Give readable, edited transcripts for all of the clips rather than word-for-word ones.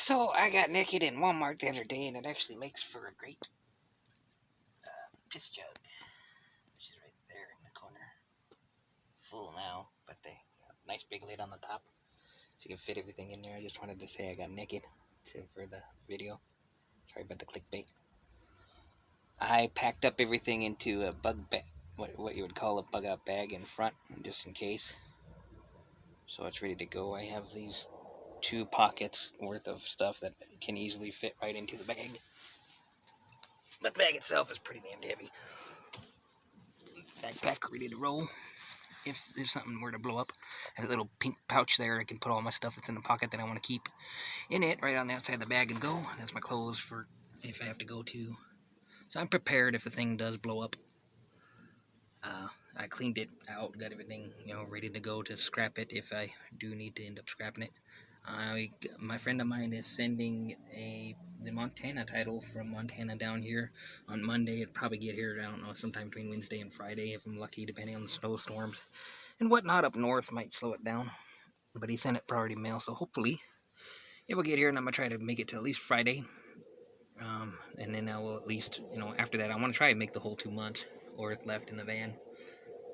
So I got naked in Walmart the other day, and it actually makes for a great piss jug, which is right there in the corner. Full now, but nice big lid on the top, so you can fit everything in there. I just wanted to say I got naked for the video. Sorry about the clickbait. I packed up everything into a bug bag, what you would call a bug out bag in front, just in case. So it's ready to go. I have these 2 pockets worth of stuff that can easily fit right into the bag. But the bag itself is pretty damn heavy. Backpack ready to roll. If something were to blow up, I have a little pink pouch there. I can put all my stuff that's in the pocket that I want to keep in it right on the outside of the bag and go. That's my clothes for if I have to go to. So I'm prepared if the thing does blow up. I cleaned it out, got everything ready to go to scrap it if I do need to end up scrapping it. My friend of mine is sending the Montana title from Montana down here on Monday. It'll probably get here, I don't know, sometime between Wednesday and Friday if I'm lucky, depending on the snowstorms and whatnot up north might slow it down. But he sent it priority mail, so hopefully it will get here, and I'm gonna try to make it to at least Friday. And then I will at least, after that, I want to try and make the whole 2 months worth left in the van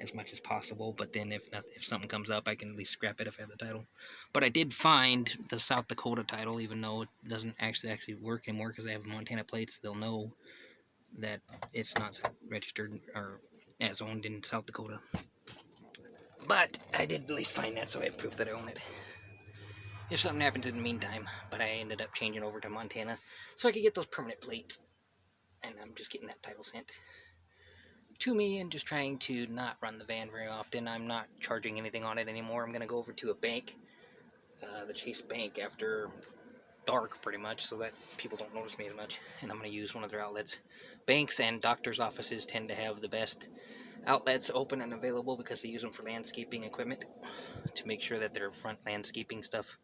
as much as possible. But then if something comes up, I can at least scrap it if I have the title. But I did find the South Dakota title, even though it doesn't actually work anymore because I have Montana plates. They'll know that it's not registered or as owned in South Dakota. But I did at least find that, so I have proof that I own it. If something happens in the meantime, but I ended up changing over to Montana so I could get those permanent plates. And I'm just getting that title sent to me and just trying to not run the van very often. I'm not charging anything on it anymore. I'm going to go over to a bank, the Chase Bank, after dark pretty much, so that people don't notice me as much, and I'm going to use one of their outlets. Banks and doctors' offices tend to have the best outlets open and available because they use them for landscaping equipment to make sure that their front landscaping stuff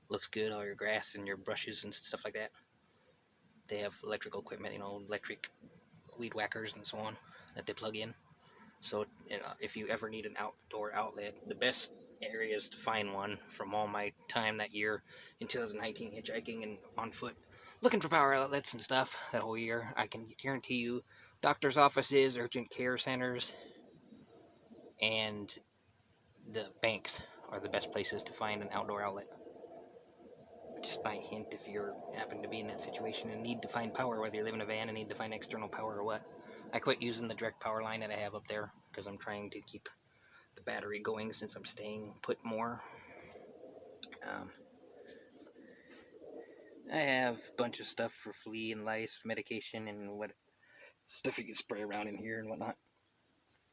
looks good, all your grass and your brushes and stuff like that. They have electrical equipment, electric weed whackers and so on that they plug in. So if you ever need an outdoor outlet, the best areas to find one from all my time that year in 2019 hitchhiking and on foot looking for power outlets and stuff that whole year, I can guarantee you doctor's offices, urgent care centers, and the banks are the best places to find an outdoor outlet. Just by hint, if you happen to be in that situation and need to find power, whether you live in a van and need to find external power or what, I quit using the direct power line that I have up there because I'm trying to keep the battery going since I'm staying put more. I have a bunch of stuff for flea and lice medication and what stuff you can spray around in here and whatnot.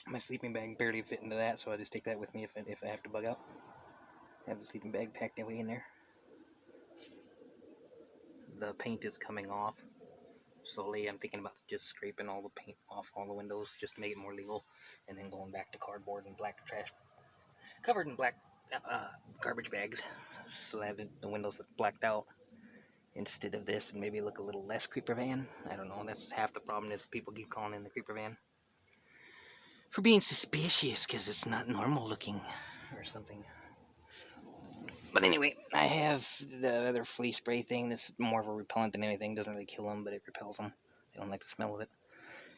My sleeping bag barely fit into that, so I just take that with me if I have to bug out. I have the sleeping bag packed away in there. The paint is coming off slowly. I'm thinking about just scraping all the paint off all the windows just to make it more legal, and then going back to cardboard and black trash covered in black garbage bags, so that the windows are blacked out instead of this, and maybe look a little less creeper van. I don't know. That's half the problem, is people keep calling in the creeper van for being suspicious because it's not normal looking or something. But anyway, I have the other flea spray thing that's more of a repellent than anything. Doesn't really kill them, but it repels them. They don't like the smell of it.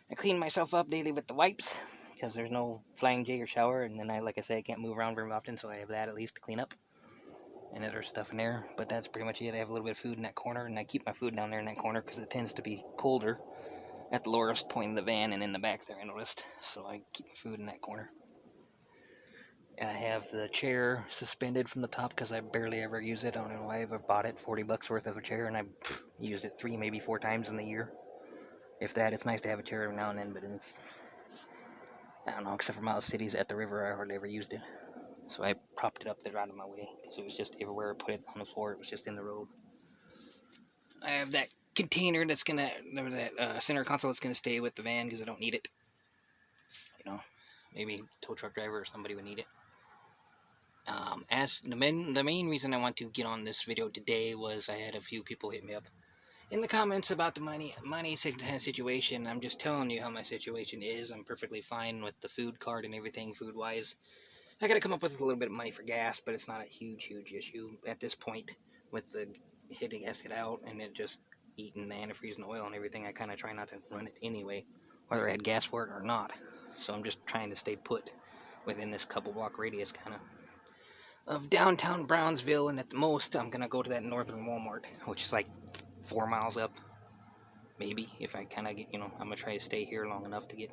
I clean myself up daily with the wipes because there's no flying J or shower, and then like I say, I can't move around very often, so I have that at least to clean up. And other stuff in there, but that's pretty much it. I have a little bit of food in that corner, and I keep my food down there in that corner because it tends to be colder at the lowest point of the van and in the back there, I noticed. So I keep my food in that corner. I have the chair suspended from the top because I barely ever use it. I don't know why. I've bought it, $40 worth of a chair, and I've used it 3, maybe 4 times in the year. If that, it's nice to have a chair every now and then, but it's, I don't know, except for Miles Cities at the river, I hardly ever used it. So I propped it up there out of my way because it was just everywhere I put it on the floor. It was just in the road. I have that container that's gonna, that center console that's gonna stay with the van because I don't need it. Maybe tow truck driver or somebody would need it. As the main reason I want to get on this video today was I had a few people hit me up in the comments about the money situation. I'm just telling you how my situation is. I'm perfectly fine with the food card and everything food wise. I gotta come up with a little bit of money for gas, but it's not a huge issue at this point with the hit the gasket out and it just eating the antifreeze and oil and everything. I kind of try not to run it anyway, whether I had gas for it or not. So I'm just trying to stay put within this couple block radius kind of downtown Brownsville, and at the most I'm gonna go to that northern Walmart, which is like 4 miles up, maybe, if I kind of get, I'm gonna try to stay here long enough to get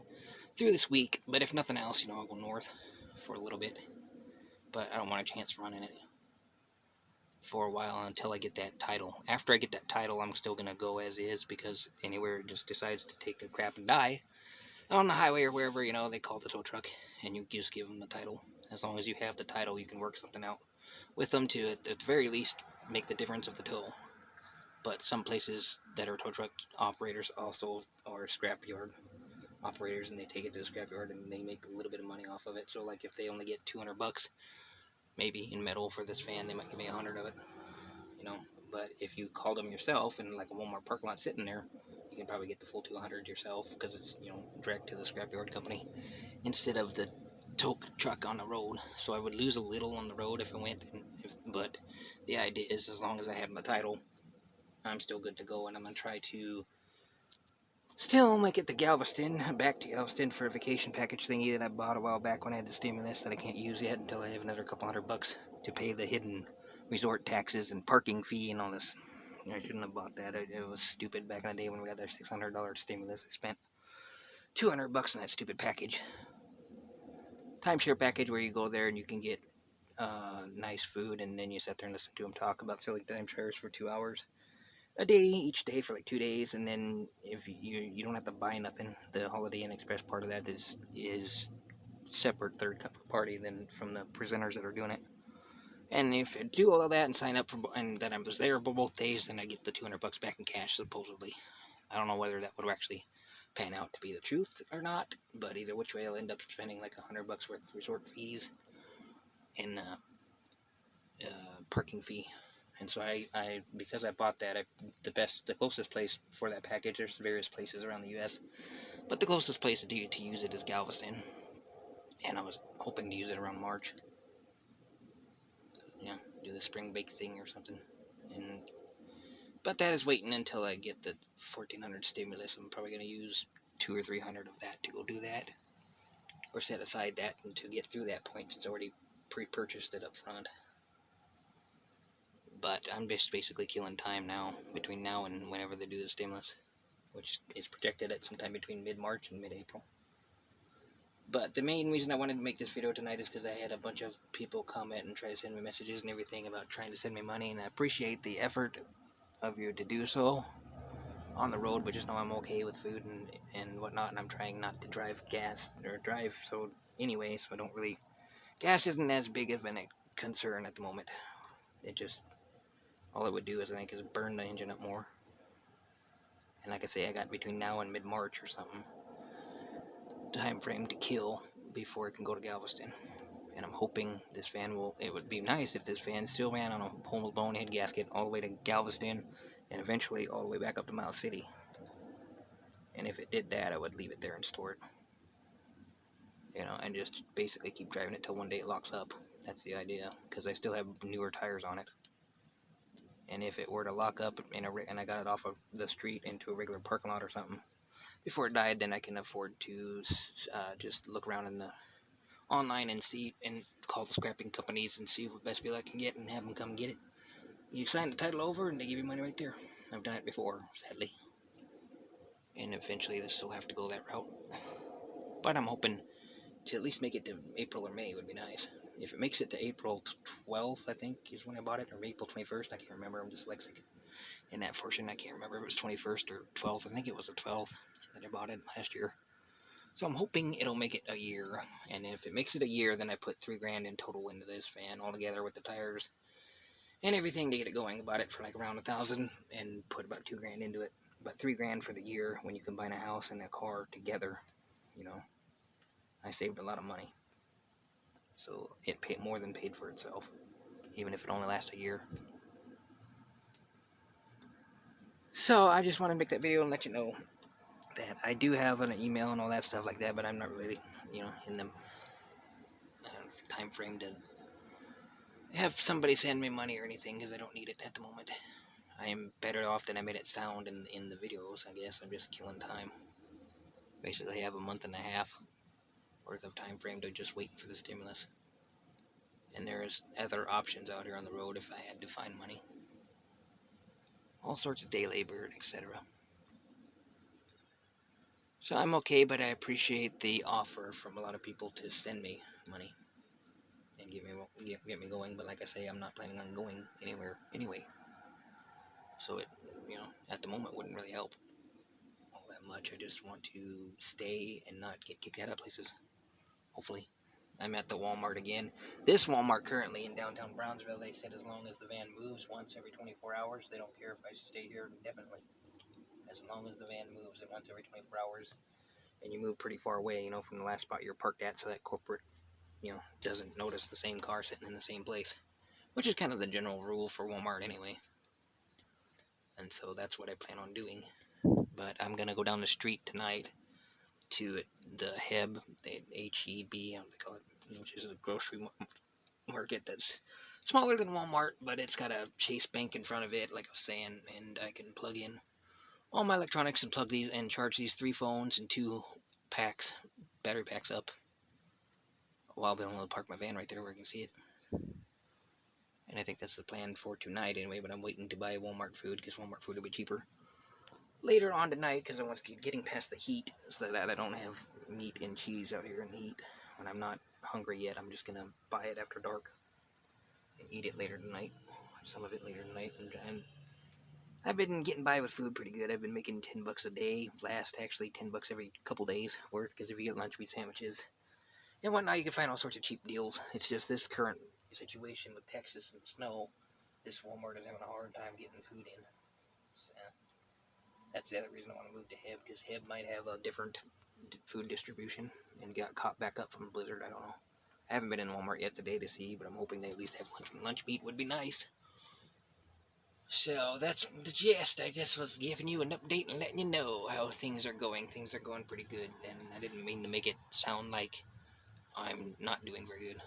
through this week. But if nothing else, I'll go north for a little bit. But I don't want a chance running it for a while until I get that title. After I get that title, I'm still gonna go as is, because anywhere it just decides to take a crap and die on the highway or wherever, they call the tow truck, and you just give them the title. As long as you have the title, you can work something out with them to, at the very least, make the difference of the tow. But some places that are tow truck operators also are scrapyard operators, and they take it to the scrapyard and they make a little bit of money off of it. So like if they only get $200 maybe in metal for this fan, they might give me 100 of it, but if you called them yourself and like a Walmart parking lot sitting there, you can probably get the full 200 yourself, because it's direct to the scrapyard company instead of the tow truck on the road. So I would lose a little on the road if I went, but the idea is, as long as I have my title, I'm still good to go. And I'm gonna try to still make it to Galveston, back to Galveston, for a vacation package thingy that I bought a while back when I had the stimulus that I can't use yet until I have another couple $100 to pay the hidden resort taxes and parking fee and all this. I shouldn't have bought that. It was stupid back in the day when we got that $600 stimulus. I spent $200 on that stupid package. Timeshare package where you go there and you can get nice food, and then you sit there and listen to them talk about selling timeshares for 2 hours a day, each day for like 2 days. And then if you don't have to buy nothing, the Holiday Inn Express part of that is separate, third party than from the presenters that are doing it. And if I do all of that and sign up for, and that I was there for both days, then I get the $200 back in cash, supposedly. I don't know whether that would actually pan out to be the truth or not, but either which way, I'll end up spending like $100 worth of resort fees and parking fee. And so I because I bought that, the closest place for that package, there's various places around the U.S., but the closest place to use it is Galveston, and I was hoping to use it around March. Do the spring bake thing or something. But that is waiting until I get the $1,400 stimulus. I'm probably going to use $200 or $300 of that to go do that, or set aside that and to get through that point, since I already pre-purchased it up front. But I'm just basically killing time now, between now and whenever they do the stimulus, which is projected at sometime between mid-March and mid-April. But the main reason I wanted to make this video tonight is because I had a bunch of people comment and try to send me messages and everything about trying to send me money, and I appreciate the effort of you to do so on the road, but just know I'm okay with food and whatnot, and I'm trying not to drive so anyway, so I don't really, gas isn't as big of a concern at the moment. It just, all it would do is, I think, is burn the engine up more. And like I say, I got between now and mid-March or something time frame to kill before it can go to Galveston. And I'm hoping this van it would be nice if this van still ran on a whole bonehead gasket all the way to Galveston, and eventually all the way back up to Miles City. And if it did that, I would leave it there and store it, and just basically keep driving it till one day it locks up. That's the idea, because I still have newer tires on it. And if it were to lock up and I got it off of the street into a regular parking lot or something before it died, then I can afford to just look around in the online and see, and call the scrapping companies and see what best deal I can get and have them come get it. You sign the title over and they give you money right there. I've done it before, sadly. And eventually this will have to go that route. But I'm hoping to at least make it to April or May would be nice. If it makes it to April 12th, I think, is when I bought it, or April 21st, I can't remember, I'm dyslexic in that portion, I can't remember if it was 21st or 12th, I think it was the 12th that I bought it last year. So I'm hoping it'll make it a year, and if it makes it a year, then I put $3,000 in total into this fan altogether with the tires and everything to get it going. About it for like around $1,000 and put about $2,000 into it. About $3,000 for the year when you combine a house and a car together. I saved a lot of money. So it more than paid for itself, even if it only lasts a year. So I just want to make that video and let you know that I do have an email and all that stuff like that, but I'm not really, in the time frame to have somebody send me money or anything, because I don't need it at the moment. I am better off than I made it sound in the videos, I guess. I'm just killing time. Basically, I have a month and a half worth of time frame to just wait for the stimulus. And there's other options out here on the road if I had to find money. All sorts of day labor, etc. So I'm okay, but I appreciate the offer from a lot of people to send me money and get me going. But like I say, I'm not planning on going anywhere anyway. So it, at the moment wouldn't really help all that much. I just want to stay and not get kicked out of places. Hopefully. I'm at the Walmart again. This Walmart currently in downtown Brownsville, they said as long as the van moves once every 24 hours, they don't care if I stay here indefinitely. As long as the van moves once every 24 hours, and you move pretty far away, from the last spot you're parked at, so that corporate, doesn't notice the same car sitting in the same place, which is kind of the general rule for Walmart anyway. And so that's what I plan on doing. But I'm gonna go down the street tonight to the HEB, the H-E-B, how do they call it, which is a grocery market that's smaller than Walmart, but it's got a Chase Bank in front of it, like I was saying, and I can plug in all my electronics and plug these and charge these 3 phones and 2 battery packs up while being able to park my van right there where I can see it. And I think that's the plan for tonight anyway, but I'm waiting to buy Walmart food because Walmart food will be cheaper later on tonight because I want to keep getting past the heat so that I don't have meat and cheese out here in the heat when I'm not hungry yet. I'm just going to buy it after dark and eat it later tonight, some of it later tonight. And I've been getting by with food pretty good. I've been making $10 a day, actually $10 every couple days worth, because if you get lunch meat sandwiches and whatnot, you can find all sorts of cheap deals. It's just this current situation with Texas and snow, this Walmart is having a hard time getting food in. So that's the other reason I want to move to HEB, because HEB might have a different food distribution and got caught back up from Blizzard. I don't know. I haven't been in Walmart yet today to see, but I'm hoping they at least have lunch meat would be nice. So that's the gist. I just was giving you an update and letting you know how things are going. Things are going pretty good, and I didn't mean to make it sound like I'm not doing very good.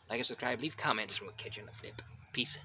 Like and subscribe, leave comments, and we'll catch you on the flip. Peace.